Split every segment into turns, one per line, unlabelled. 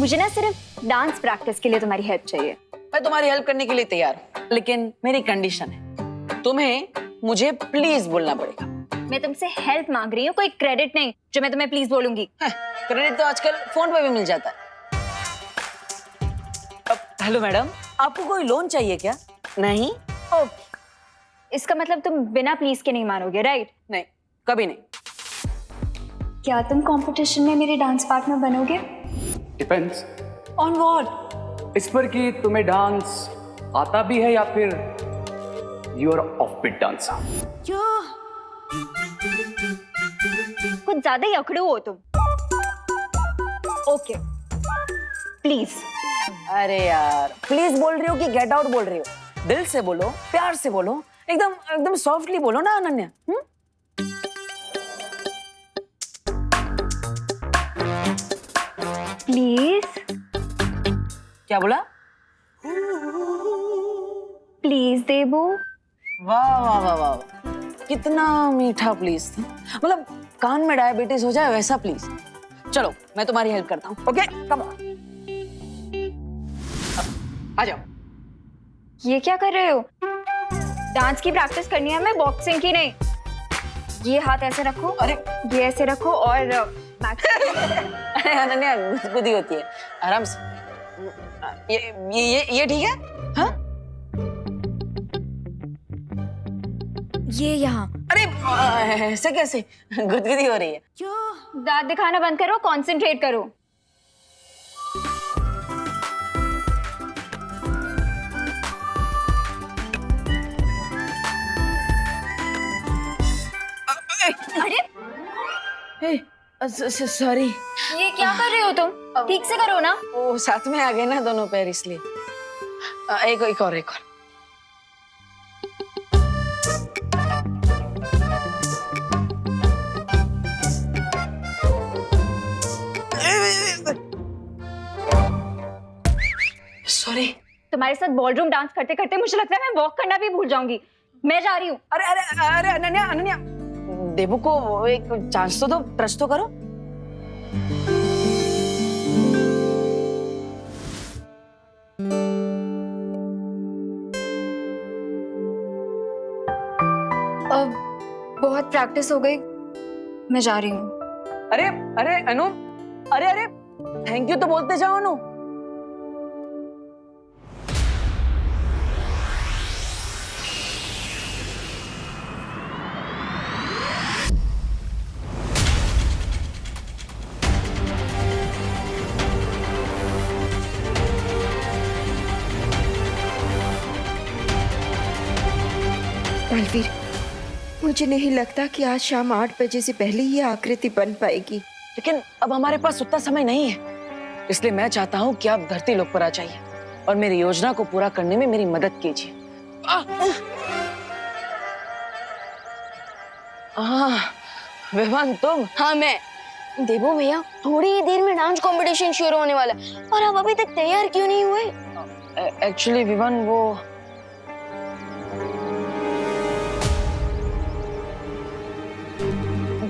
मुझे ना सिर्फ डांस प्रैक्टिस के लिए तुम्हारी हेल्प चाहिए।
मैं तुम्हारी हेल्प करने के लिए तैयार हूँ, लेकिन मेरी कंडीशन है, तुम्हें मुझे प्लीज बोलना पड़ेगा।
मैं तुमसे हेल्प मांग रही हूँ, कोई क्रेडिट नहीं जो मैं तुम्हें प्लीज बोलूंगी।
क्रेडिट तो आजकल फोन पे भी मिल जाता है। हेलो मैडम, आपको कोई लोन चाहिए क्या? नहीं?
ओके, इसका मतलब तुम बिना प्लीज के नहीं मानोगे, राइट?
नहीं, कभी नहीं।
क्या तुम कंपटीशन में मेरे डांस पार्टनर बनोगे?
Depends
on what?
इस पर कि तुम्हें डांस आता भी है या फिर you are off beat dancer.
कुछ ज्यादा ही अकड़ू हो तुम। Okay please.
अरे यार, प्लीज बोल रही हो कि गेट आउट बोल रही हो? दिल से बोलो, प्यार से बोलो, एकदम एकदम सॉफ्टली बोलो ना अनन्या।
प्लीज।
क्या बोला?
प्लीज देबू।
वाह वाह वाह वाह, कितना मीठा प्लीज था। मतलब कान में डायबिटीज हो जाए वैसा प्लीज। चलो मैं तुम्हारी हेल्प करता हूँ। ओके कम ऑन, आ जाओ।
ये क्या कर रहे हो? डांस की प्रैक्टिस करनी है, मैं बॉक्सिंग की नहीं। ये हाथ ऐसे रखो,
अरे
ये ऐसे रखो और
अरे अनन्या गुदगुदी होती है, आराम से। ये ठीक है? हाँ?
ये यहाँ।
अरे ऐसे कैसे? गुदगुदी हो रही है।
दांत दिखाना बंद करो, कंसंट्रेट करो। अरे
सॉरी।
ये क्या कर रहे हो तुम? ठीक से करो ना।
वो साथ में आ गए ना दोनों पैर, इसलिए। एक और। सॉरी।
तुम्हारे साथ बॉलरूम डांस करते करते मुझे लगता है मैं वॉक करना भी भूल जाऊंगी। मैं जा रही हूँ।
अरे अनन्या, देबू को एक चांस तो दो, ट्रस्ट तो करो।
अब बहुत प्रैक्टिस हो गई, मैं जा रही हूँ।
अरे अनु, अरे थैंक यू तो बोलते जाओ अनु।
बलवीर, मुझे नहीं लगता कि आज शाम 8 बजे से पहले ये आकृति बन पाएगी।
लेकिन अब हमारे पास उतना समय नहीं है, इसलिए मैं चाहता हूँ कि आप धरती लोक पर आ जाइए और मेरी योजना को पूरा करने में मेरी मदद कीजिए। विवान तुम?
हाँ मैं। देबू भैया, थोड़ी ही देर में डांस कंपटीशन शुरू होने वाला है और आप अभी तक तैयार क्यों नहीं हुए?
एक्चुअली विवान, वो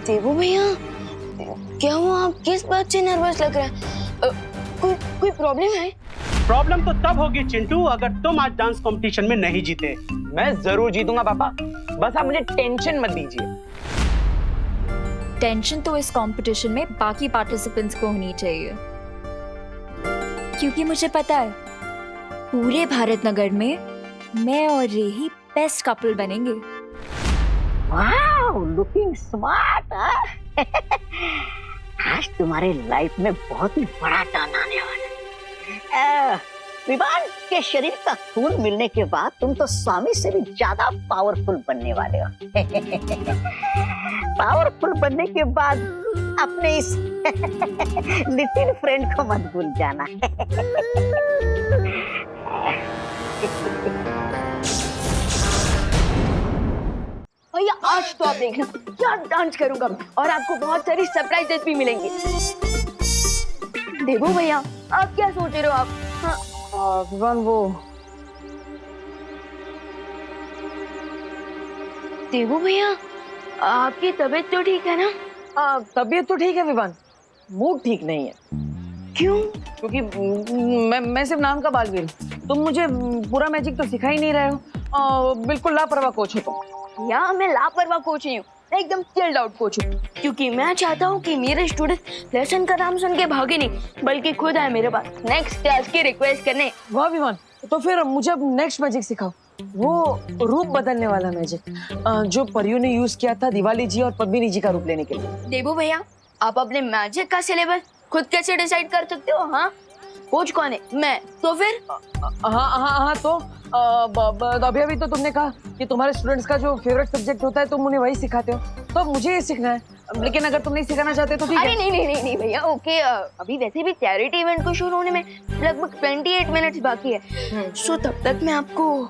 देबू भैया, क्या हुआ? आप किस बात से नर्वस लग रहे हैं? कोई प्रॉब्लम है?
प्रॉब्लम तो तब होगी चिंटू अगर तुम आज डांस कंपटीशन में नहीं जीते।
मैं जरूर जीतूंगा पापा, बस आप मुझे टेंशन मत दीजिए।
टेंशन तो इस कंपटीशन में बाकी पार्टिसिपेंट्स को होनी चाहिए, क्योंकि मुझे पता है पूरे भारत नगर में मैं और रेही बेस्ट कपल बनेंगे।
Wow, looking smart. आज तुम्हारे लाइफ में बहुत ही बड़ा टर्न आने वाला है। विवान के शरीर का खून मिलने के बाद तुम तो स्वामी से भी ज्यादा पावरफुल बनने वाले हो। पावरफुल बनने के बाद अपने इस लिटिल फ्रेंड को मत भूल जाना।
भैया आज तो आप देखना क्या डांस करूंगा मैं, और आपको बहुत सारी सरप्राइजेस भी मिलेंगी। देबू भैया, आप क्या सोच रहे हो आप? हाँ
विवान, वो
देबू भैया, आपकी तबीयत तो ठीक है ना?
तबीयत तो ठीक है विवान, मूड ठीक नहीं है।
क्यों?
क्योंकि मैं सिर्फ नाम का बालवीर हूँ। तुम मुझे पूरा मैजिक तो सिखा ही नहीं रहे हो। बिल्कुल लापरवाह कोच हो तुम।
या मैं लापरवाह कोच नहीं हूँ, मैं एकदम चिल्ड आउट कोच हूँ, क्योंकि मैं चाहता हूँ कि मेरे स्टूडेंट लेसन का नाम सुन के भागे नहीं, बल्कि खुद आए मेरे पास नेक्स्ट क्लास की रिक्वेस्ट करने।
वाह विमान, तो फिर मुझे अब नेक्स्ट मैजिक सिखाओ, वो रूप बदलने वाला मैजिक जो परियों ने यूज किया था दिवाली जी और पद्मिनी जी का रूप लेने के लिए।
देबू भैया, आप अपने मैजिक का सिलेबस खुद कैसे डिसाइड कर सकते हो? हाँ, कोच कौन है? मैं। तो फिर
हाँ तो अभी तो तुमने कहा कि तुम्हारे स्टूडेंट्स का जो फेवरेट सब्जेक्ट होता है तुम उन्हें वही सिखाते हो, तो मुझे ये सीखना है। लेकिन अगर तुम नहीं सिखाना चाहते तो ठीक
अरे
है।
नहीं भैया, ओके। अभी वैसे भी चैरिटी इवेंट को शुरू होने में लगभग 28 मिनट्स बाकी है, सो तब तक मैं आपको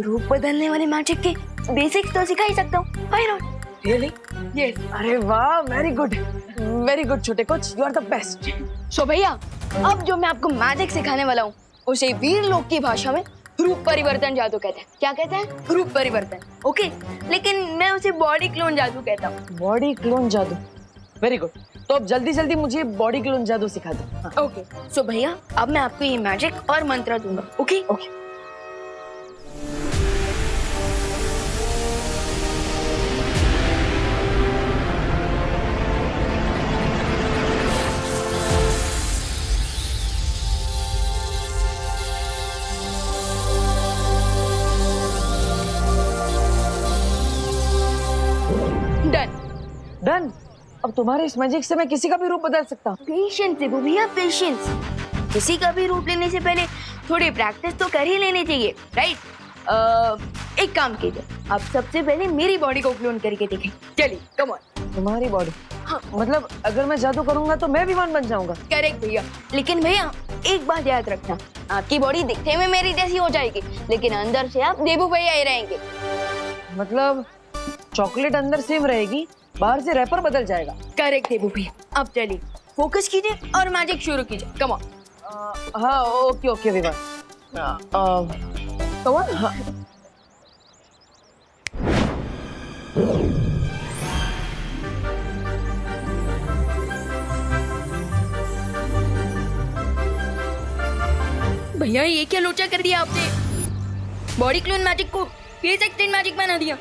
रूप बदलने वाले मैजिक के बेसिक्स तो सिखा ही सकता हूँ। Why not?
रियली?
यस।
अरे वाह, वेरी गुड छोटे coach, you are the best.
So भैया, अब जो मैं आपको मैजिक सिखाने वाला हूँ उसे वीर लोग की भाषा में रूप परिवर्तन जादू कहते हैं। क्या कहते हैं? रूप परिवर्तन। ओके, लेकिन मैं उसे बॉडी क्लोन जादू कहता हूँ।
बॉडी क्लोन जादू, वेरी गुड। तो अब जल्दी मुझे बॉडी क्लोन जादू सिखा दो।
ओके, सो भैया अब मैं आपको ये मैजिक और मंत्र दूंगा। Okay
okay. डन। अब तुम्हारे इस मैजिक से मैं किसी का भी रूप बदल सकता हूँ।
पेशेंस देबू भैया, पेशेंस। किसी का भी रूप लेने से पहले थोड़ी प्रैक्टिस तो कर ही लेनी चाहिए, राइट? एक काम कीजिए, आप सबसे पहले मेरी बॉडी को क्लोन करके देखें। चलिए, कम ऑन।
तुम्हारी बॉडी?
हाँ।
मतलब अगर मैं जादू करूंगा तो मैं विमान बन जाऊंगा?
करेक्ट भैया, लेकिन भैया एक बात याद रखना, आपकी बॉडी दिखने में मेरी जैसी हो जाएगी, लेकिन अंदर से आप देबू भैया ही रहेंगे।
मतलब चॉकलेट अंदर सेम रहेगी, बाहर से रैपर बदल जाएगा।
करेक्ट देबू भैया। अब चलिए, फोकस कीजिए और मैजिक शुरू कीजिए। Come on.
हाँ ओके विमान।
Come on.
हाँ।
भैया ये क्या लोचा कर दिया आपने? बॉडी क्लोन मैजिक को फेस एक्सटेंड मैजिक बना दिया।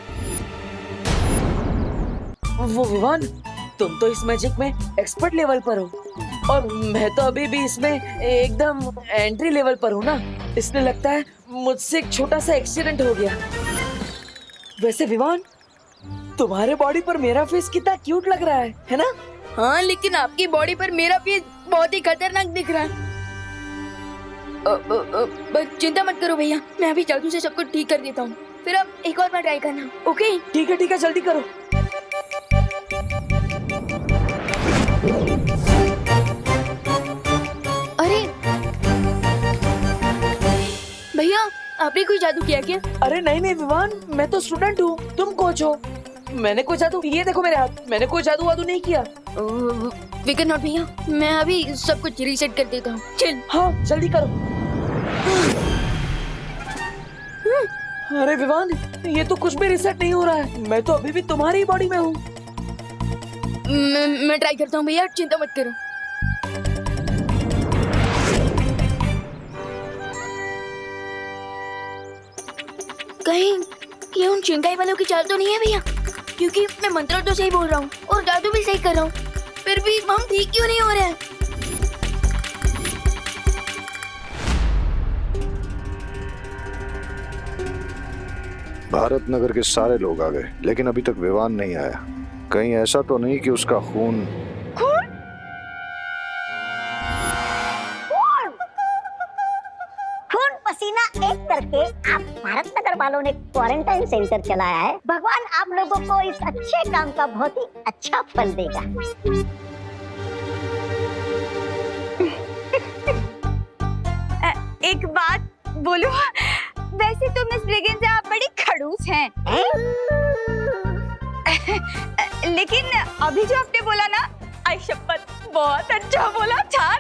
वो विमान, तुम तो इस मैजिक में एक्सपर्ट लेवल पर हो और मैं तो अभी भी इसमें एकदम एंट्री लेवल पर हूँ ना, इसलिए लगता है मुझसे एक छोटा सा एक्सीडेंट हो गया। वैसे विमान, तुम्हारे बॉडी पर मेरा फेस कितना क्यूट लग रहा है ना?
हाँ, लेकिन आपकी बॉडी पर मेरा फेस बहुत ही खतरनाक दिख रहा है। बस चिंता मत करो भैया, मैं अभी जादू से सब कुछ ठीक कर देता हूँ, फिर आप एक और बार ट्राई करना। ओके?
ठीक है, जल्दी करो।
अरे भैया, आपने कोई जादू किया क्या?
अरे नहीं विमान, मैं तो स्टूडेंट हूँ, तुम कोच हो। मैंने कोई जादू, ये देखो मेरे हाथ, मैंने कोई जादू वादू नहीं किया।
विकेट नॉट भैया, मैं अभी सब कुछ रीसेट कर देता हूँ। चल।
हाँ जल्दी करो। अरे विमान, ये तो कुछ भी रिसेट नहीं हो रहा है, मैं तो अभी भी तुम्हारी बॉडी में हूँ।
मैं ट्राई करता हूँ भैया, चिंता मत करो। कहीं ये उन चिंगाई वालों की चाल तो नहीं है भैया? क्योंकि मैं मंत्र तो सही बोल रहा हूँ और जादू भी सही कर रहा हूँ, फिर भी हम ठीक क्यों नहीं हो रहे हैं?
भारत नगर के सारे लोग आ गए, लेकिन अभी तक विवान नहीं आया। कहीं ऐसा तो नहीं कि उसका खून
खून पसीना एक करके आप भारत नगर वालों ने क्वारंटाइन सेंटर चलाया है। भगवान आप लोगों को इस अच्छे काम का बहुत ही अच्छा फल देगा।
एक बात बोलूं, वैसे तो मिस ब्रिगेन से आप बड़ी खड़ूस हैं। लेकिन अभी जो आपने बोला ना, आई शपथ बहुत अच्छा बोला, छान।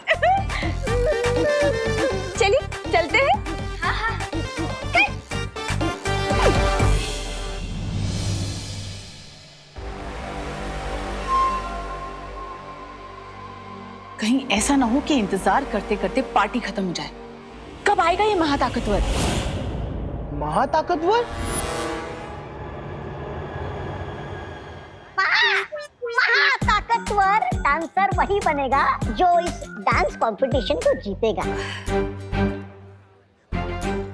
चलिए चलते हैं। हाँ।
कहीं ऐसा ना हो कि इंतजार करते करते पार्टी खत्म हो जाए। कब आएगा ये महाताकतवर?
महाताकतवर?
महाताकतवर डांसर वही बनेगा जो इस डांस कंपटीशन को जीतेगा।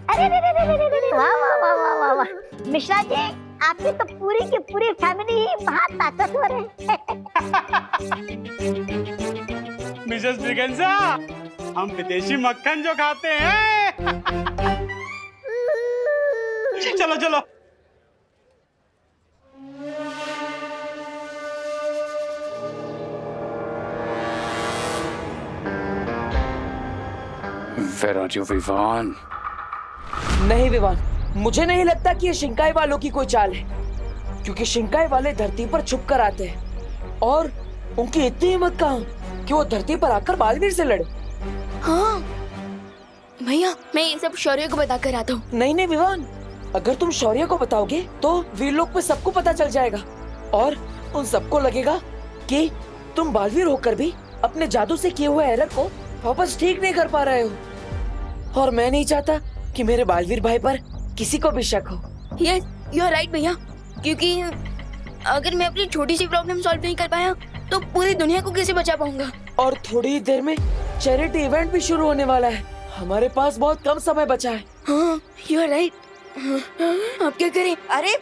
अरे रे रे रे रे रे, वाह वाह वाह वाह वाह वाह। मिश्रा जी, आपकी तो पूरी की पूरी फैमिली ही महाताकतवर है।
मिसेस ब्रिगेंजा, हम विदेशी मक्खन जो खाते हैं। चलो चलो।
Where are you, Vivaan?
नहीं विवान, मुझे नहीं लगता कि ये शिंकाई वालों की कोई चाल है, क्योंकि शिंकाई वाले धरती पर छुप कर आते हैं और उनकी इतनी हिम्मत कहाँ कि वो धरती पर आकर बालवीर से लड़े।
हाँ भैया, मैं ये सब शौर्य को बता कर आता हूँ।
नहीं नहीं विवान, अगर तुम शौर्य को बताओगे तो वीरलोक पे सबको पता चल जाएगा और उन सबको लगेगा कि तुम बालवीर होकर भी अपने जादू से किए हुए एरर को वापस ठीक नहीं कर पा रहे हो। और मैं नहीं चाहता कि मेरे बालवीर भाई पर किसी को भी शक हो।
यस, यू आर राइट भैया, क्योंकि अगर मैं अपनी छोटी सी प्रॉब्लम सॉल्व नहीं कर पाया तो पूरी दुनिया को कैसे बचा पाऊंगा।
और थोड़ी ही देर में चैरिटी इवेंट भी शुरू होने वाला है। हमारे पास बहुत कम समय बचा है।
हाँ, यू आर राइट। अब क्या करें?
अरे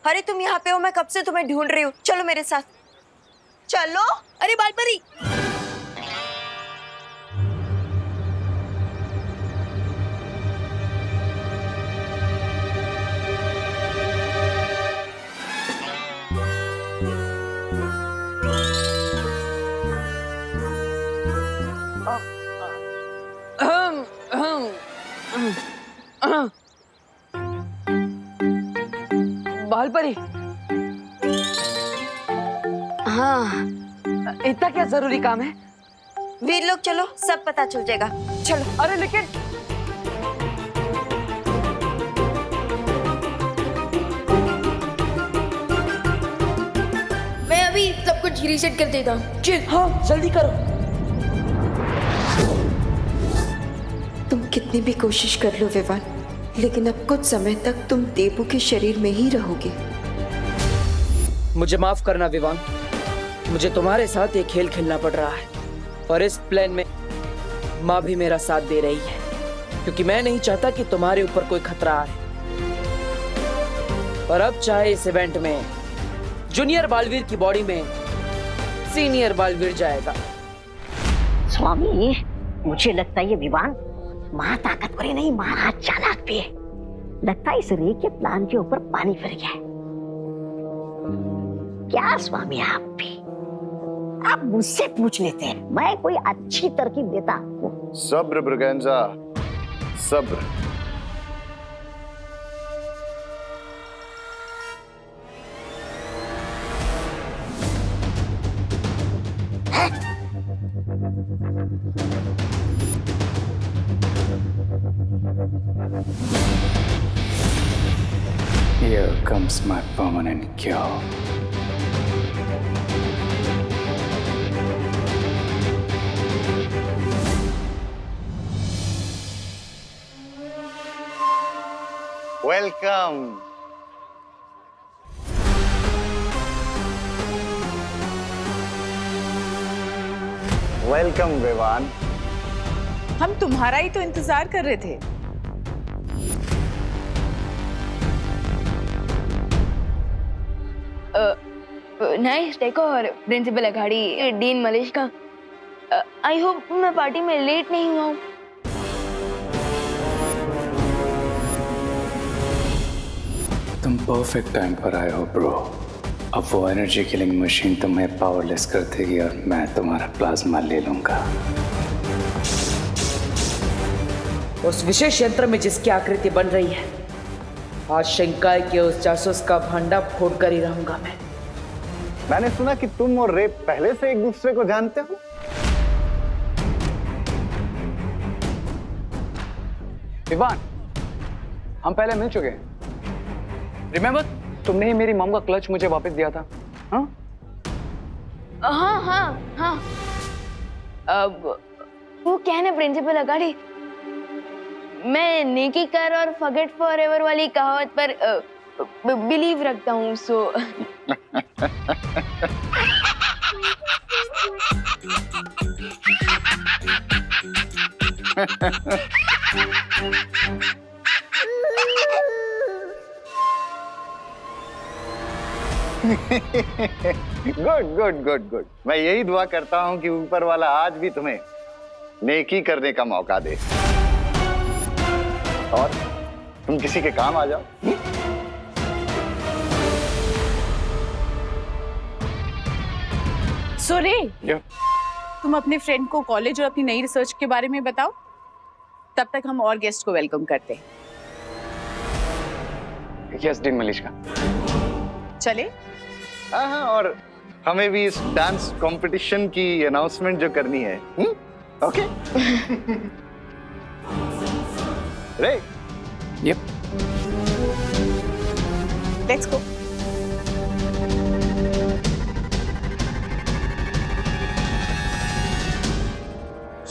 अरे तुम यहाँ पे हो, मैं कब से तुम्हें ढूंढ रही हूँ। चलो मेरे साथ चलो।
अरे बालपरी,
बालपरी,
हाँ
इतना क्या जरूरी काम है?
वीर लोग चलो, सब पता चल जाएगा। चलो।
अरे लेकिन
मैं अभी सब कुछ रीसेट कर देता हूँ।
चल, हाँ जल्दी करो।
तुम कितनी भी कोशिश कर लो विवान, लेकिन अब कुछ समय तक तुम देवू के शरीर में ही रहोगे।
मुझे माफ करना विवान, मुझे तुम्हारे साथ ये खेल खेलना पड़ रहा है और इस प्लान में माँ भी मेरा साथ दे रही है, क्योंकि मैं नहीं चाहता कि तुम्हारे ऊपर कोई खतरा आए। और अब चाहे इस इवेंट में जूनियर बालवीर की बॉडी में सीनियर बालवीर जाएगा।
स्वामी, मुझे लगता है ये विवान महाताकतवर ही नहीं, महा चालाक भी है। लगता है इस रे के प्लान के ऊपर पानी फिर गया है। क्या स्वामी, आप भी आप मुझसे पूछ लेते हैं, मैं कोई अच्छी तरकीब देता आपको।
सब्र ब्रिगेंजा, सब्र।
Here comes my permanent cure.
Welcome. Welcome Vivaan.
हम तुम्हारा ही तो इंतजार कर रहे थे।
Nice decor, principal Aghadi, dean Malesh का। आई होप मैं पार्टी में लेट नहीं हुआ हूँ।
तुम परफेक्ट टाइम पर आए हो ब्रो। अब वो एनर्जी किलिंग मशीन तुम्हें पावरलेस कर देगी और मैं तुम्हारा प्लाज्मा ले लूंगा।
उस विशेष यंत्र में जिसकी आकृति बन रही है, आज शिंकाई के उस जासूस का भंडा फोड़ कर ही रहूंगा मैं।
मैंने सुना कि तुम और रे पहले से एक दूसरे को जानते हो।
विवान, हम पहले मिल चुके हैं। रिमेम्बर, तुमने ही मेरी मॉम का क्लच मुझे वापस दिया था। हाँ
हाँ हाँ हाँ। अब वो क्या है ना प्रिंसिपल अगाड़ी, मैं नेकी कर और फॉरगेट फॉरएवर वाली कहावत पर बिलीव रखता हूँ, so
good good good good. मैं यही दुआ करता हूं कि ऊपर वाला आज भी तुम्हें नेकी करने का मौका दे और तुम किसी के काम आ जाओ।
सुरे, तुम अपने फ्रेंड को कॉलेज और अपनी नई रिसर्च के बारे में बताओ, तब तक हम और गेस्ट को वेलकम करते हैं।
Yes dean Malishka.
चले?
हाँ, और हमें भी इस डांस कंपटीशन की अनाउंसमेंट जो करनी है। ओके। रे
yup.
Let's go.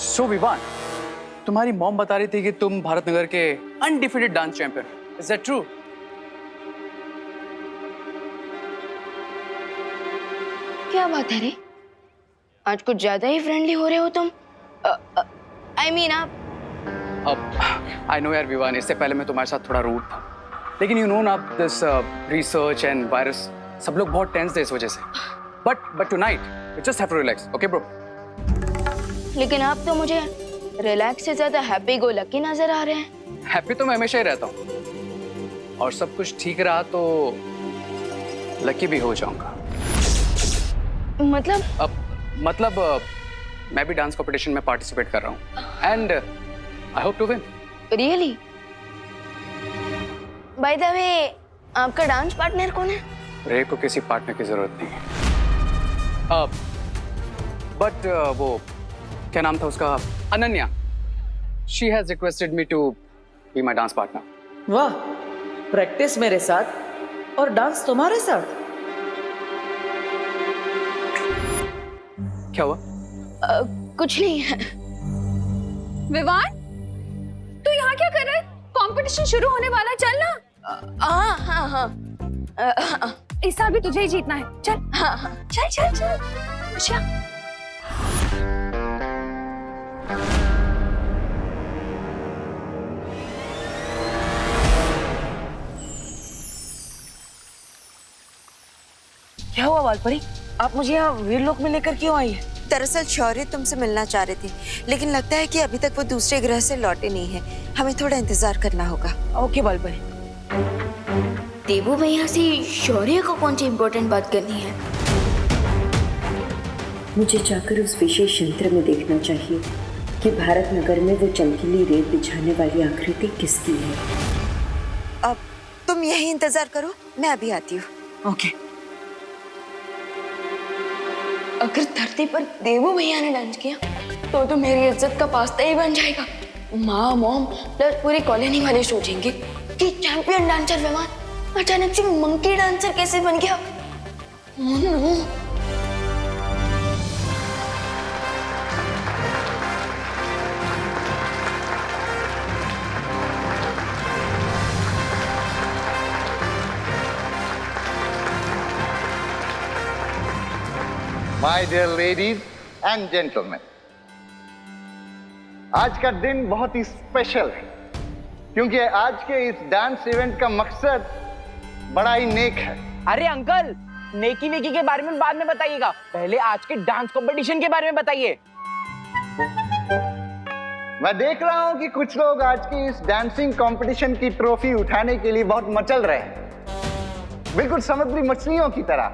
So Vivaan, तुम्हारी मॉम बता रही थी कि तुम भारत नगर के undefeated dance champion, is that true?
क्या बात है रे, आज कुछ ज्यादा ही फ्रेंडली हो रहे हो तुम। आई मीन आप।
अब आई नो यार विवान, इससे पहले मैं तुम्हारे साथ थोड़ा रूड था, लेकिन यू नो ना दिस रिसर्च एंड वायरस, सब लोग बहुत टेंस थे इस वजह से। But tonight we just have to relax, okay bro?
लेकिन आप तो मुझे रिलैक्स से ज्यादा हैप्पी गो लकी नजर आ रहे हैं।
हैप्पी तो मैं हमेशा ही रहता हूँ, और सब कुछ ठीक रहा तो लकी भी हो जाऊंगा।
मतलब
मैं भी डांस कंपटीशन में पार्टिसिपेट कर रहा हूँ and I hope to win.
Really? By the way, आपका डांस पार्टनर कौन है?
रे को किसी पार्टनर की जरूरत नहीं है। बट वो क्या नाम था उसका, Ananya, she has requested me to be my dance partner.
वाह, प्रैक्टिस मेरे साथ और डांस तुम्हारे साथ?
क्या हुआ?
कुछ नहीं है।
विवान, तू यहाँ क्या कर रहा है? कंपटीशन शुरू होने वाला है, चल ना।
हाँ।
इस साल भी तुझे ही जीतना है, चल। हाँ। चल चल चल। अच्छा।
क्या हुआ वालपरी, आप मुझे यहाँ वीरलोक में लेकर क्यों आई है?
दरअसल शौर्य तुमसे मिलना चाह रहे थे, लेकिन लगता है कि अभी तक वो दूसरे ग्रह से लौटे नहीं है। हमें थोड़ा इंतजार करना होगा।
ओके वालपरी।
देवू भैया से शौर्य को कौन सी इम्पोर्टेंट बात करनी है?
मुझे जाकर उस विशेष यंत्र में देखना चाहिए कि भारत नगर में वो चमकीली रेत बिछाने वाली आकृति किसकी है।
अब तुम यही इंतजार करो, मैं अभी आती हूँ।
ओके।
अगर धरती पर देवू भैया ने डांस किया तो मेरी इज्जत का पास्ता ही बन जाएगा। माँ, मॉम प्लस पूरी कॉलोनी वाले सोचेंगे कि चैंपियन डांसर विवान अचानक से मंकी डांसर कैसे बन गया।
My dear ladies and gentleman, आज का दिन बहुत ही स्पेशल है क्योंकि आज के इस डांस इवेंट का मकसद बड़ा ही नेक है।
अरे अंकल, नेकी वेकी के बारे में बाद में बताइएगा, पहले आज के डांस कंपटीशन के बारे में बताइए।
मैं देख रहा हूं कि कुछ लोग आज की इस डांसिंग कंपटीशन की ट्रॉफी उठाने के लिए बहुत मचल रहे हैं, बिल्कुल समुद्री मछलियों की तरह।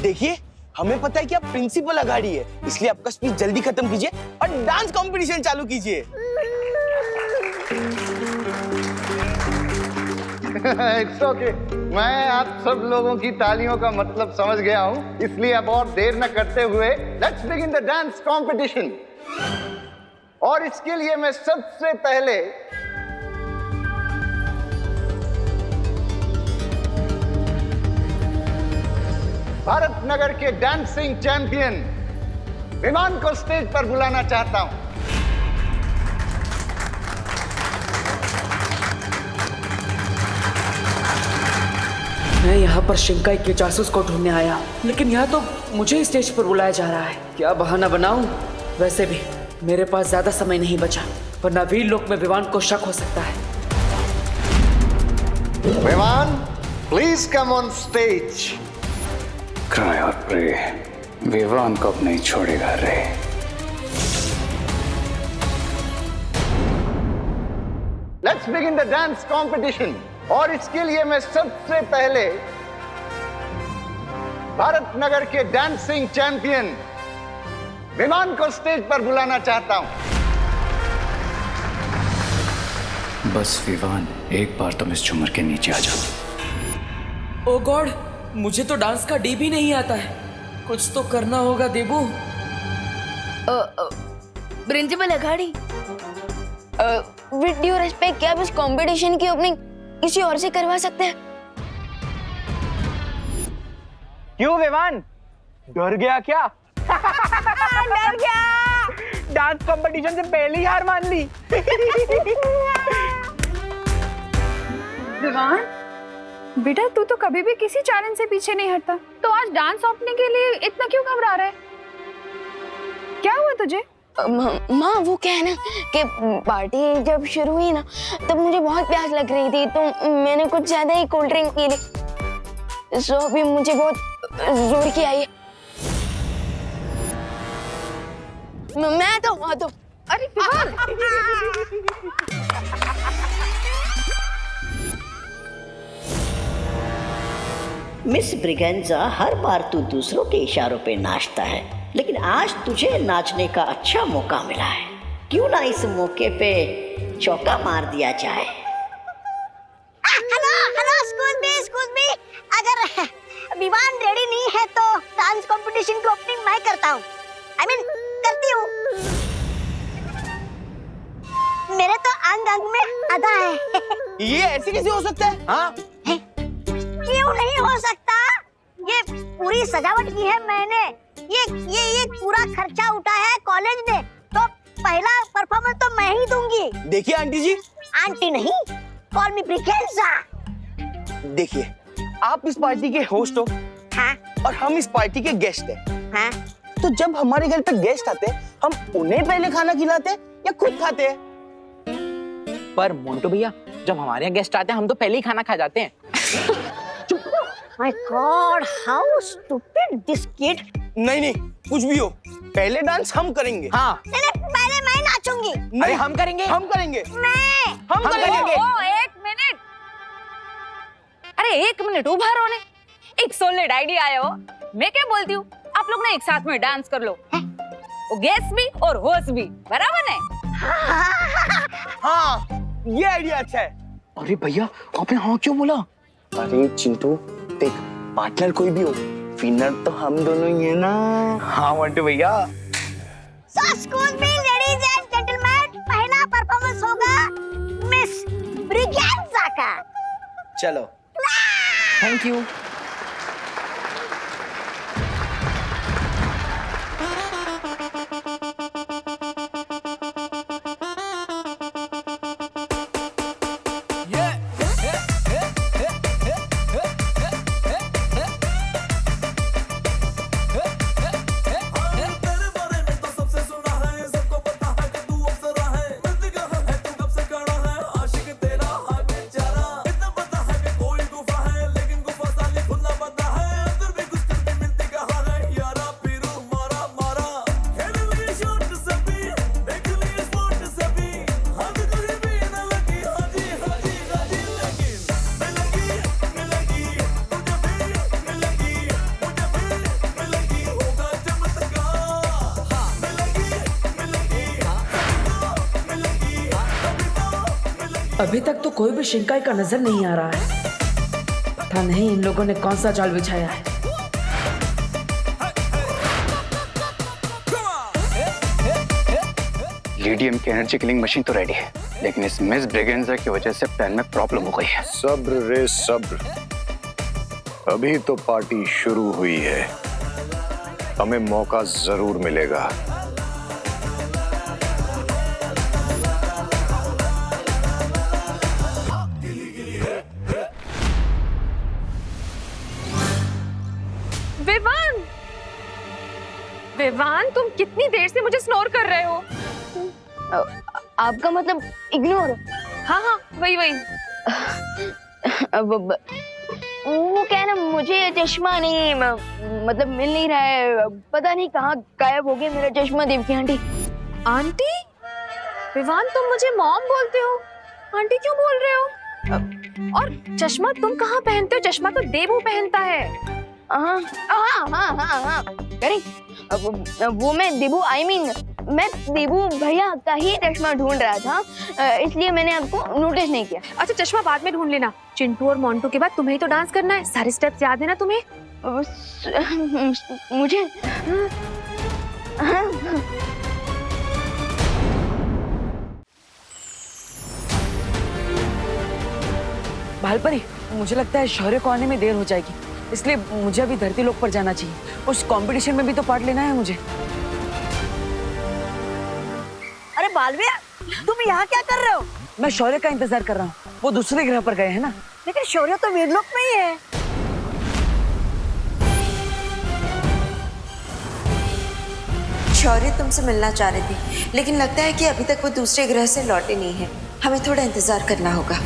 देखिए, हमें पता है कि आप प्रिंसिपल अगाड़ी है, इसलिए आपका स्पीच जल्दी खत्म कीजिए और डांस कंपटीशन चालू कीजिए।
इट्स ओके, मैं आप सब लोगों की तालियों का मतलब समझ गया हूं, इसलिए अब और देर न करते हुए let's begin the dance competition. और इसके लिए मैं सबसे पहले भारत नगर के डांसिंग चैंपियन विवान को स्टेज पर बुलाना चाहता हूं।
मैं यहाँ पर शिंकाई के जासूस को ढूंढने आया, लेकिन यहाँ तो मुझे ही स्टेज पर बुलाया जा रहा है। क्या बहाना बनाऊं? वैसे भी मेरे पास ज्यादा समय नहीं बचा, वरना वीर लोक में विवान को शक हो सकता है।
Vivaan, please come on stage.
Cry और प्रे, विवान को अब नहीं छोड़ेगा रे।
Let's begin the dance competition. और इसके लिए मैं सबसे पहले भारत नगर के डांसिंग चैंपियन विवान को स्टेज पर बुलाना चाहता हूं।
बस विवान, एक बार तुम इस झूमर के नीचे आ जाओ।
ओ गॉड, मुझे तो डांस का डी भी नहीं आता है। कुछ तो करना होगा Debu.
Principal Aghadi, with due respect, क्या आप इस कंपटीशन की ओपनिंग किसी और से करवा सकते हैं?
क्यों विवान, डर गया क्या?
डर गया।
डांस कंपटीशन से पहले ही हार मान ली।
विवान, बेटा तू तो कभी भी किसी चैलेंज से पीछे नहीं हटता, तो आज डांस ओपनिंग के लिए इतना क्यों घबरा रहा है? क्या हुआ तुझे?
माँ, वो क्या है ना कि पार्टी जब शुरू हुई ना, तब मुझे बहुत प्यास लग रही थी, तो मैंने कुछ ज्यादा ही कोल्ड ड्रिंक पी ली। सो अभी मुझे बहुत जोर की आई है। मैं तो
अरे विवान!
मिस ब्रिगेंजा, हर बार तू दूसरों के इशारों पे नाचता है, लेकिन आज तुझे नाचने का अच्छा मौका मिला है। क्यों ना इस मौके पे चौका मार दिया जाए?
Hello, excuse me. अगर विवान रेडी नहीं है तो डांस कंपटीशन की ओपनिंग मैं करता हूँ। करती हूँ। मेरे तो अंग अंग में अदा है।
ये ऐसे कैसे हो सकता है? हाँ?
क्यों नहीं हो सकता? ये पूरी सजावट की है मैंने। ये पूरा खर्चा उठा है कॉलेज ने, तो पहला परफॉर्मेंस तो मैं ही दूंगी।
देखिए आंटी जी।
आंटी नहीं, कॉल मी ब्रिगेंजा।
देखिए, आप इस पार्टी के होस्ट हो।
हाँ?
और हम इस पार्टी के गेस्ट हैं।
हाँ?
तो जब हमारे घर पे गेस्ट आते हैं, हम उन्हें पहले खाना खिलाते हैं या खुद खाते हैं? पर मोंटू भैया, जब हमारे यहाँ गेस्ट आते हैं, हम तो पहले ही खाना खा जाते हैं।
My God, how stupid this kid!
नहीं, कुछ भी हो, पहले डांस हम करेंगे। हाँ।
नहीं, पहले मैं नाचूंगी।
अरे हम करेंगे। हम करेंगे।
हम
करेंगे।
एक मिनट, अरे एक मिनट, उभा रहो ने। एक सॉलिड आइडिया आया हो। मैं क्या बोलती हूँ, आप लोग ना एक साथ में डांस कर लो। वो गेस्ट भी और होस्ट भी, बराबर है?
हाँ, ये आइडिया अच्छा है। अरे भैया, आपने हाँ क्यों बोला? अरे चिंटू, देख, पार्टनर कोई भी हो, विनर तो हम दोनों ही है ना। हाँ मोंटू भैया।
So excuse me, ladies and gentlemen, पहला परफॉर्मेंस होगा मिस ब्रिगेंजा का।
चलो। Thank you.
अभी तक तो कोई भी शिंकाई का नजर नहीं आ रहा है। पता नहीं इन लोगों ने कौन सा जाल बिछाया है।
लीडियम की एनर्जी किलिंग मशीन तो रेडी है, लेकिन इस मिस ब्रिगेंजा की वजह से प्लान में प्रॉब्लम हो गई है।
सब्र रे सब्र, अभी तो पार्टी शुरू हुई है। हमें मौका जरूर मिलेगा।
विवान, विवान तुम कितनी देर से मुझे स्नोर कर रहे हो?
आपका मतलब इग्नोर?
हाँ हाँ, वही वही।
वो क्या है ना, मुझे चश्मा नहीं मतलब मिल नहीं रहा है, पता नहीं कहाँ गायब हो गया मेरा चश्मा। देवकी आंटी।
आंटी? विवान तुम मुझे मॉम बोलते हो, आंटी क्यों बोल रहे हो? और चश्मा तुम कहाँ पहनते हो? चश्मा तो देवू पहनता है।
हाँ हाँ हाँ हाँ हाँ, करेक्ट। वो मैं देवू मैं देवू भैया का ही चश्मा ढूंढ रहा था, इसलिए मैंने आपको नोटिस नहीं किया।
अच्छा चश्मा बाद में ढूंढ लेना। चिंटू और मोंटू के बाद तुम्हें ही तो डांस करना है, सारे स्टेप्स याद है ना तुम्हें?
मुझे
भालपरी, मुझे लगता है शौर्य को आने में देर हो जाएगी, इसलिए मुझे अभी धरती लोक पर जाना चाहिए। उस कंपटीशन में भी तो पार्ट लेना है मुझे।
अरे बालवीर, तुम यहाँ क्या कर रहे हो?
मैं शौर्य का इंतजार कर रहा हूँ, वो दूसरे ग्रह पर गए हैं ना।
लेकिन शौर्य तो वीरलोक में ही है।
शौर्य तुमसे मिलना चाह रही थी, लेकिन लगता है कि अभी तक वो दूसरे ग्रह से लौटे नहीं है। हमें थोड़ा इंतजार करना होगा।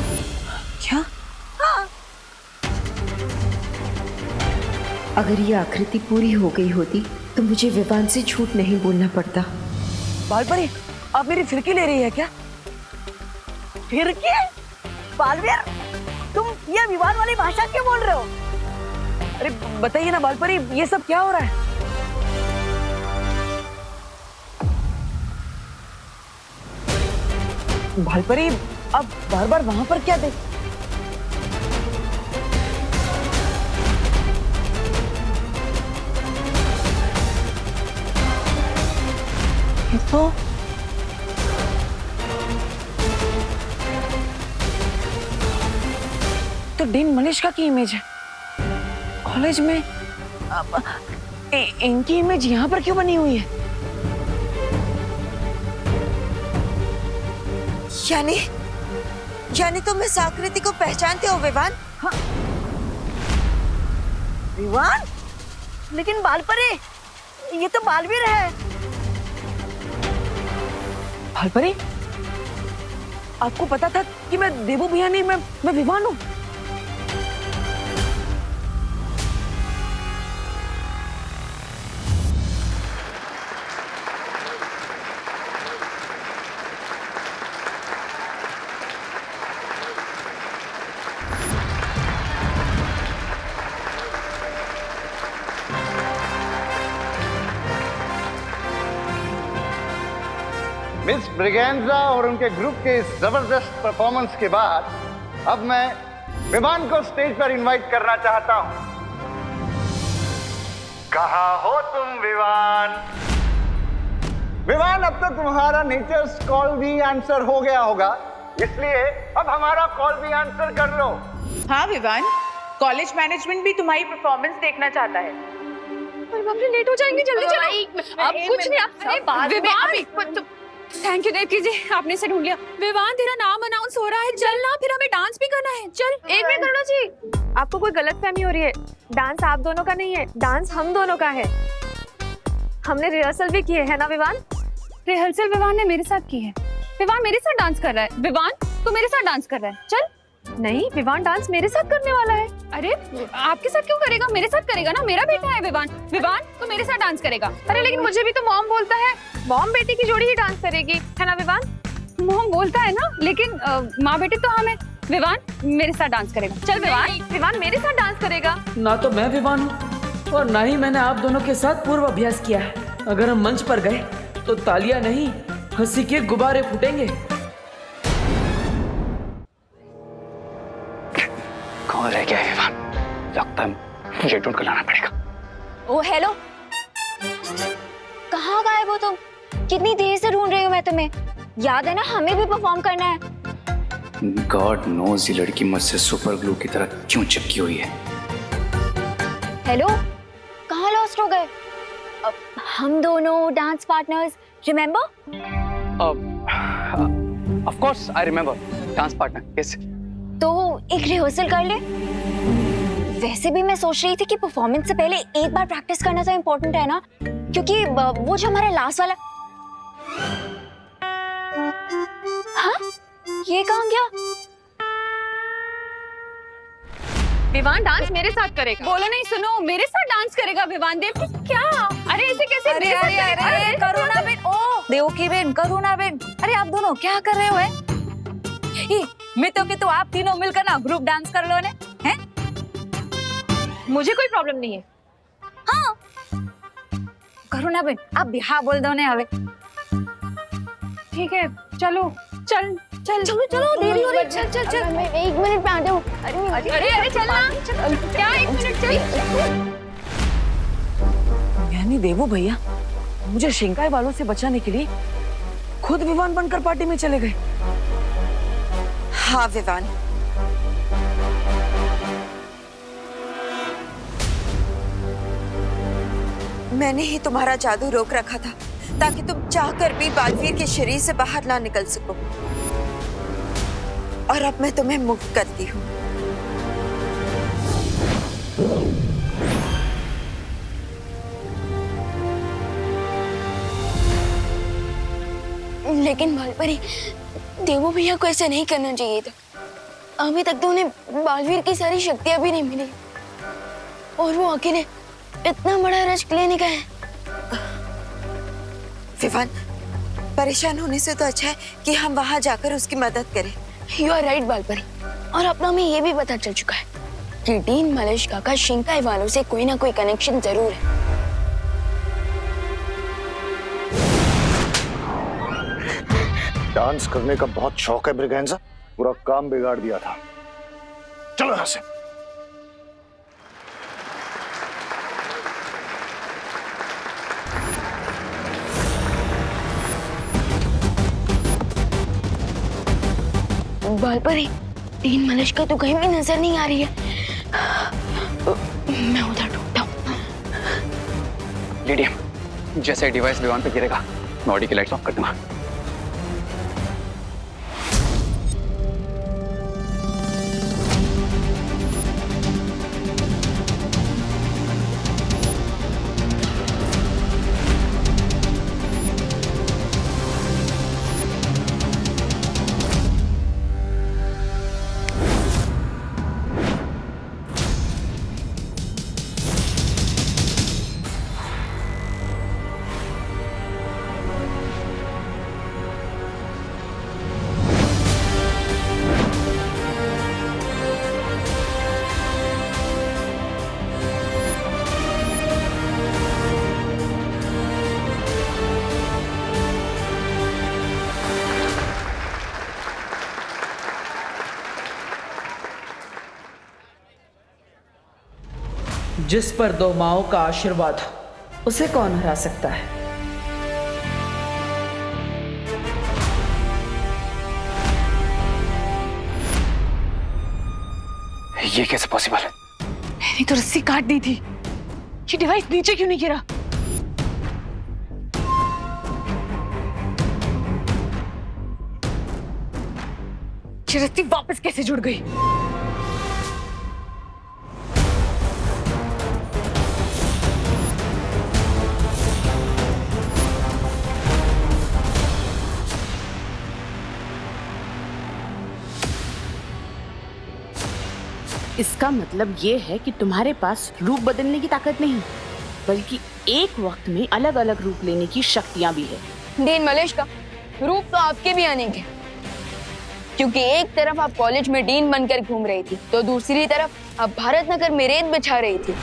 क्या?
हाँ।
अगर ये आकृति पूरी हो गई होती तो मुझे विवान से झूठ नहीं बोलना पड़ता।
भालपरी, आप मेरी फिरकी ले रही है क्या?
फिरकी? बालवीर, तुम ये विवान वाली भाषा क्यों बोल रहे हो?
अरे बताइए ना भालपरी, ये सब क्या हो रहा है? भालपरी, आप बार बार वहां पर क्या देख? तो डीन मनीषा की इमेज है कॉलेज में। इनकी इमेज यहाँ पर क्यों बनी हुई है?
यानी तुम इस आकृति को पहचानते हो विवान?
हाँ।
विवान? लेकिन बालपरी, ये तो बालवीर है।
भालपरी, आपको पता था कि मैं देवू भैया नहीं, मैं विवान हूँ।
मिस ब्रिगेंजा और उनके ग्रुप के इस जबरदस्त परफॉर्मेंस के बाद अब मैं विवान को स्टेज पर इनवाइट करना चाहता हूं। कहाँ हो तुम विवान? विवान, अब तो तुम्हारा नेचर्स कॉल भी आंसर हो गया होगा, इसलिए अब हमारा कॉल भी आंसर कर लो।
हाँ विवान, कॉलेज मैनेजमेंट भी तुम्हारी परफॉर्मेंस देखना चाहता है।
हम लेट हो जाएंगे, जल्दी चलो। अब कुछ नहीं, आप थैंक यू देवकी जी, आपने इसे ढूंढ लिया। विवान, तेरा नाम अनाउंस हो रहा है, चल ना, फिर हमें डांस भी करना है। चल। एक मिनट करो जी, आपको कोई गलतफहमी हो रही है। डांस आप दोनों का नहीं है, डांस हम दोनों का है। हमने रिहर्सल भी की है ना विवान? रिहर्सल विवान ने मेरे साथ की है। विवान मेरे साथ डांस कर रहा है। विवान तू मेरे साथ डांस कर रहा है, चल। नहीं, विवान डांस मेरे साथ करने वाला है। अरे आपके साथ क्यों करेगा? मेरे साथ करेगा ना, मेरा बेटा है विवान। विवान तू मेरे साथ डांस करेगा। अरे लेकिन मुझे भी तो मॉम बोलता है, मॉम बेटी की जोड़ी ही डांस करेगी, है ना विवान? मॉम बोलता है ना, लेकिन माँ बेटी तो हमें। विवान मेरे साथ डांस करेगा, चल विवान। विवान मेरे साथ डांस करेगा।
ना तो मैं विवान हूँ और ना ही मैंने आप दोनों के साथ पूर्व अभ्यास किया है। अगर हम मंच पर गए तो तालियां नहीं, हंसी के गुब्बारे फूटेंगे।
कौन रह गया है विवान? लगता है मुझे ढूंढ कर लाना पड़ेगा।
ओ हेलो, कहाँ गायब हो तुम? कितनी देर से ढूंढ रही हूँ मैं तुम्हें। याद है ना, हमें भी परफॉर्म करना है।
गॉड नोज ये लड़की मुझसे सुपर ग्लू की तरह क्यों चिपकी हुई है।
हेलो, कहाँ लॉस्ट हो गए? हम दोनों dance partners, remember?
Of course I remember, dance partner, yes.
तो एक रिहर्सल कर ले। वैसे भी मैं सोच रही थी कि परफॉर्मेंस से पहले एक बार प्रैक्टिस करना तो इम्पोर्टेंट है ना, क्योंकि वो जो हमारा लास्ट वाला। हाँ, ये कहाँ गया?
विवान डांस मेरे साथ करेगा। बोलो नहीं, सुनो, मेरे साथ डांस करेगा विवान। देव क्या? अरे ऐसे कैसे? अरे अरे अरे करुणा बेन, ओ देवकी बेन, करुणा बेन, अरे आप दोनों क्या कर रहे हो? मैं तो कि तो आप तीनों मिलकर ना ग्रुप डांस कर लो ने, हैं? मुझे कोई प्रॉब्लम नहीं है। हाँ करुणा बेन, आप भी हाँ बोल दो ने हवे। ठीक है, चलो चल चल चलो चलो, देरी हो रही है। चल चल चल, मैं 1 मिनट में आती हूँ। अरे अरे अरे चलना, क्या 1 मिनट? चल।
यानी देवू भैया मुझे शिंकाई वालों से बचाने के लिए खुद विवान बनकर पार्टी में चले गए।
हाँ विवान, मैंने ही तुम्हारा जादू रोक रखा था ताकि तुम चाहकर भी बालवीर के शरीर से बाहर ना निकल सको, और अब मैं तुम्हें मुक्त करती हूँ।
लेकिन बालपरी, देवू भैया को ऐसा नहीं करना चाहिए था। अभी तक तो उन्हें बालवीर की सारी शक्तियां भी नहीं मिली, और वो अकेले इतना बड़ा रिस्क लेने का है।
विवान, परेशान होने से तो अच्छा है कि हम वहां जाकर उसकी मदद करें।
यू आर राइट बालपरी, और अब हमें ये भी पता चल चुका है कि डीन मलेशिका का शिंकाई वालों से कोई ना कोई कनेक्शन जरूर है।
डांस करने का बहुत शौक है ब्रिगेंजा, पूरा काम बिगाड़ दिया था। चलो यहां से।
बालपरी, डीन मलेशिका तो कहीं भी नजर नहीं आ रही है। मैं उधर ढूंढता हूँ।
लीडिया, जैसे डिवाइस विमान पे गिरेगा मैं ऑडी की लाइट्स ऑफ कर दूंगा।
जिस पर दो माओं का आशीर्वाद हो, उसे कौन हरा सकता है?
ये कैसे पॉसिबल है?
मैंने तो रस्सी काट दी थी। ये डिवाइस नीचे क्यों नहीं गिरा? ये रस्सी वापस कैसे जुड़ गई?
इसका मतलब ये है कि तुम्हारे पास रूप बदलने की ताकत नहीं, बल्कि एक वक्त में अलग अलग रूप लेने की शक्तियां भी है।
डीन मलेशिका, रूप तो आपके भी आने के, क्योंकि एक तरफ आप कॉलेज में डीन बनकर घूम रही थी, तो दूसरी तरफ आप भारत नगर में रेत बिछा रही थी।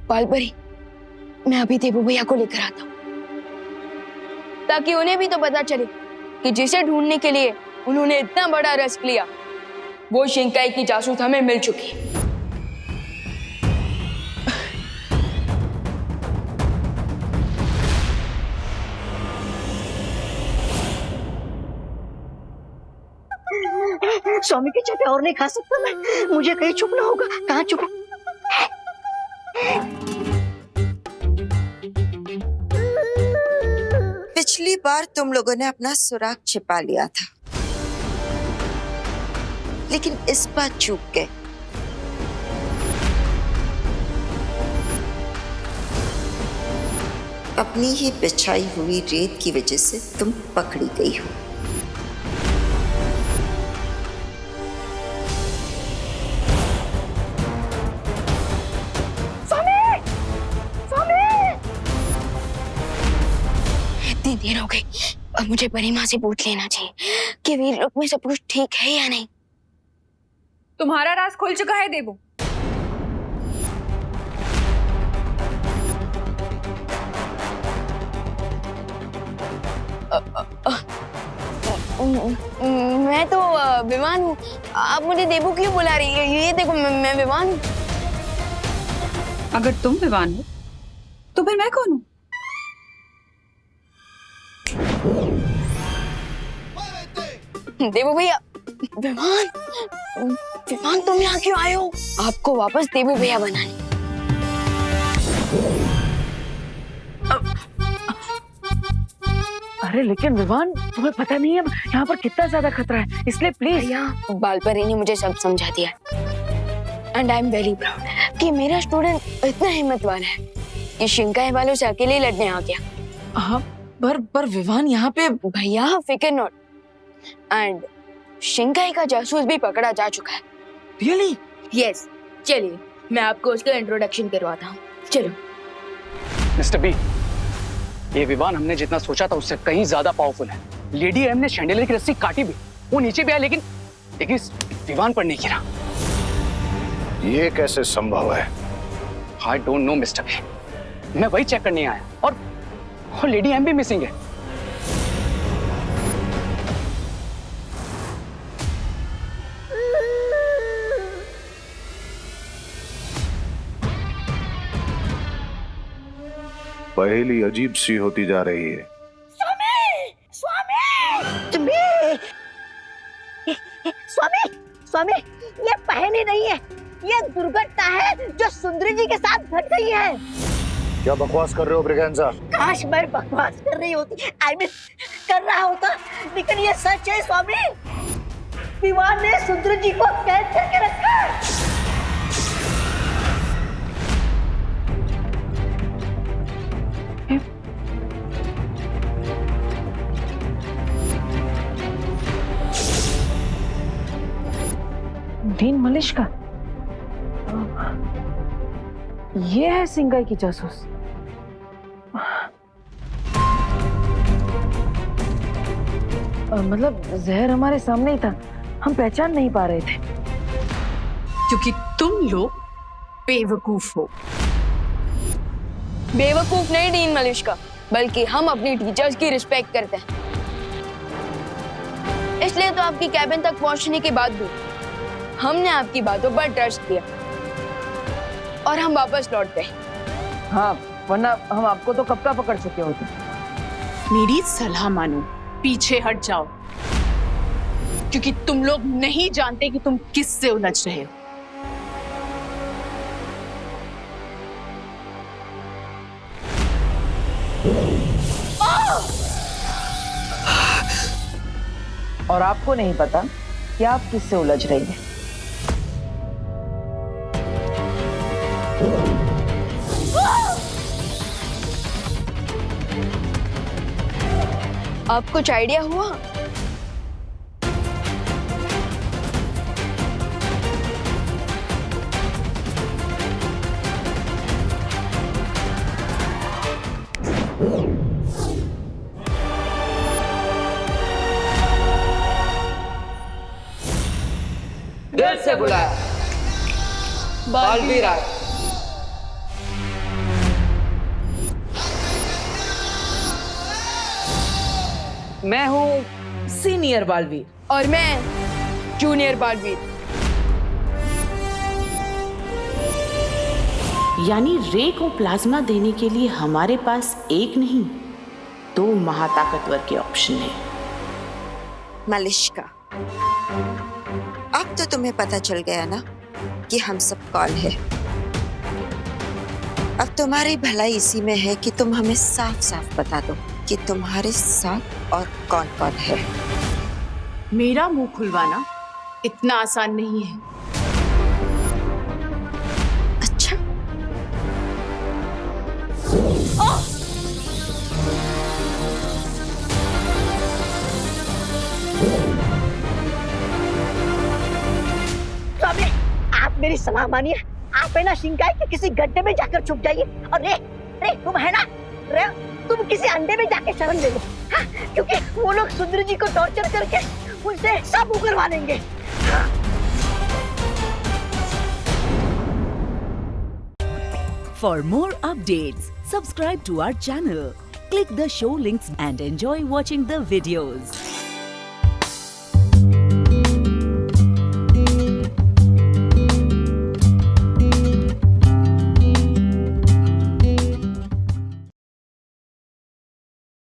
बालपरी, मैं अभी देवू भैया को लेकर आता हूँ, ताकि उन्हें भी तो पता चले कि जिसे ढूंढने के लिए उन्होंने इतना बड़ा रिस्क लिया, वो शिंकाई की जासूस हमें मिल चुकी है।
स्वामी के चटे और नहीं खा सकता मैं, मुझे कहीं छुपना होगा। कहाँ छुपा?
पिछली बार तुम लोगों ने अपना सुराग छिपा लिया था, लेकिन इस बार चूक गए। अपनी ही बिछाई हुई रेत की वजह से तुम पकड़ी गई हो।
इतनी देर हो गई, अब मुझे परिमा से पूछ लेना चाहिए कि वीर लोक में सब कुछ ठीक है या नहीं।
तुम्हारा राज खुल चुका है देवू।
मैं तो विवान हूँ, आप मुझे देवू क्यों बुला रही है? ये देखो मैं विवान हूँ।
अगर तुम विवान हो तो फिर मैं कौन हूँ?
देवू भैया, विवान विवान तुम यहाँ क्यों आए हो? आपको वापस देवू भैया बनाने।
अरे लेकिन विवान, तुम्हें पता नहीं है यहाँ पर कितना ज्यादा खतरा है, इसलिए प्लीज।
भैया, बालपरी ने मुझे सब समझा दिया and I am very proud कि मेरा स्टूडेंट इतना हिम्मतवान है कि शिंकाई वालों से अकेले लड़ने आ गया।
हाँ, पर विवान यहाँ पे।
भैया फिकर नॉट, एंड शिंकाई का जासूस भी पकड़ा जा चुका है।
रियली?
यस, चलिए मैं आपको उसका इंट्रोडक्शन करवाता हूँ। चलो।
मिस्टर बी, ये विवान हमने जितना सोचा था उससे कहीं ज्यादा पावरफुल है। लेडी एम ने शैंडलियर की रस्सी काटी भी, वो नीचे भी आया, लेकिन इस विवान पर नहीं गिरा।
ये कैसे संभव है?
I don't know mister B, मैं वही चेक करने आया और लेडी एम भी मिसिंग है।
पहेली अजीब सी होती जा रही है।
स्वामी, स्वामी, ये पहेली नहीं है, ये दुर्घटना है जो सुंदरी जी के साथ घट गई है।
क्या बकवास कर रहे हो ब्रिगेंजा?
काश मैं बकवास कर रही होती, आई मीन कर रहा होता, लेकिन ये सच है स्वामी। विवान ने सुंदरी जी को कैद करके रखा है।
डीन मलिश का? ये है सिंगाई की जासूस। मतलब जहर हमारे सामने ही था, हम पहचान नहीं पा रहे थे।
क्योंकि तुम लोग बेवकूफ हो।
बेवकूफ नहीं डीन मलिश्का, बल्कि हम अपनी टीचर्स की रिस्पेक्ट करते हैं। इसलिए तो आपकी कैबिन तक पहुंचने के बाद भी हमने आपकी बातों पर ट्रस्ट किया और हम वापस लौट गए।
हाँ, वरना हम आपको तो कब का पकड़ चुके होते।
मेरी सलाह मानो, पीछे हट जाओ, क्योंकि तुम लोग नहीं जानते कि तुम किससे उलझ रहे हो।
और आपको नहीं पता कि आप किससे उलझ रही हैं।
आपको कुछ आइडिया हुआ?
दिल से बुलाया बालवीर आए। मैं हूँ सीनियर बालवीर
और मैं जूनियर बालवीर।
यानी रे को प्लाज्मा देने के लिए हमारे पास एक नहीं, दो महाताकतवर के ऑप्शन है।
मलिश्का, अब तो तुम्हें पता चल गया ना कि हम सब कौन है। अब तुम्हारी भलाई इसी में है कि तुम हमें साफ साफ बता दो कि तुम्हारे साथ और कौन कौन है।
मेरा मुंह खुलवाना इतना आसान नहीं है।
अच्छा,
तो अबे आप मेरी सलाह मानिए, आप है ना शिंकाई के किसी गड्ढे में जाकर छुप जाइए और रे तुम है ना रे तुम किसी अंडे में जाके शरण ले लो, हाँ? क्योंकि वो लोग सुंदर जी को टॉर्चर करके उनसे सब उगलवा लेंगे।
For more updates, subscribe to our channel, click the show links and enjoy watching the videos.